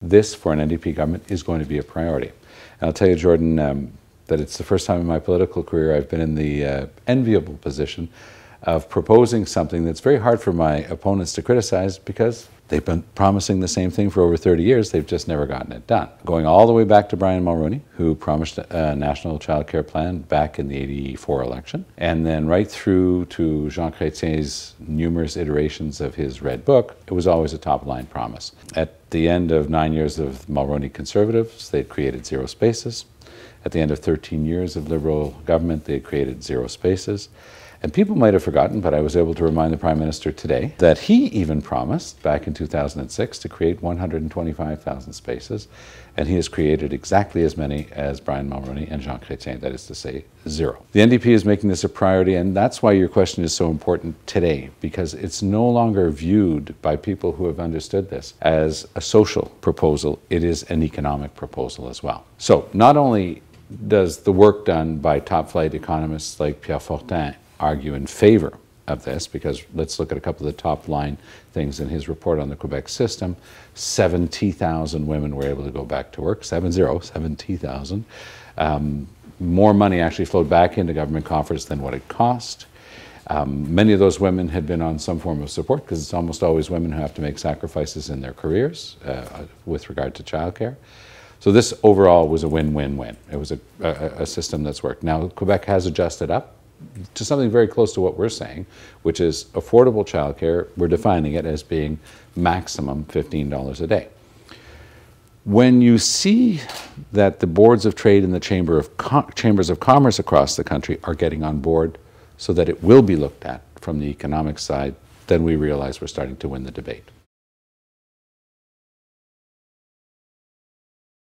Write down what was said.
this, for an NDP government, is going to be a priority. And I'll tell you, Jordan, that it's the first time in my political career I've been in the enviable position of proposing something that's very hard for my opponents to criticize, because they've been promising the same thing for over 30 years. They've just never gotten it done. Going all the way back to Brian Mulroney, who promised a National Childcare plan back in the '84 election, and then right through to Jean Chrétien's numerous iterations of his Red Book, it was always a top-line promise. At the end of 9 years of Mulroney Conservatives, they'd created zero spaces. At the end of 13 years of Liberal government, they had created zero spaces. And people might have forgotten, but I was able to remind the Prime Minister today that he even promised back in 2006 to create 125,000 spaces, and he has created exactly as many as Brian Mulroney and Jean Chrétien, that is to say, zero. The NDP is making this a priority, and that's why your question is so important today, because it's no longer viewed by people who have understood this as a social proposal, it is an economic proposal as well. So not only does the work done by top-flight economists like Pierre Fortin argue in favor of this, because let's look at a couple of the top line things in his report on the Quebec system. 70,000 women were able to go back to work, 70,000. More money actually flowed back into government coffers than what it cost. Many of those women had been on some form of support, because it's almost always women who have to make sacrifices in their careers with regard to childcare. So this overall was a win-win-win. It was a system that's worked. Now Quebec has adjusted up to something very close to what we're saying, which is affordable childcare. We're defining it as being maximum $15 a day. When you see that the boards of trade and the chambers of commerce across the country are getting on board so that it will be looked at from the economic side, then we realize we're starting to win the debate.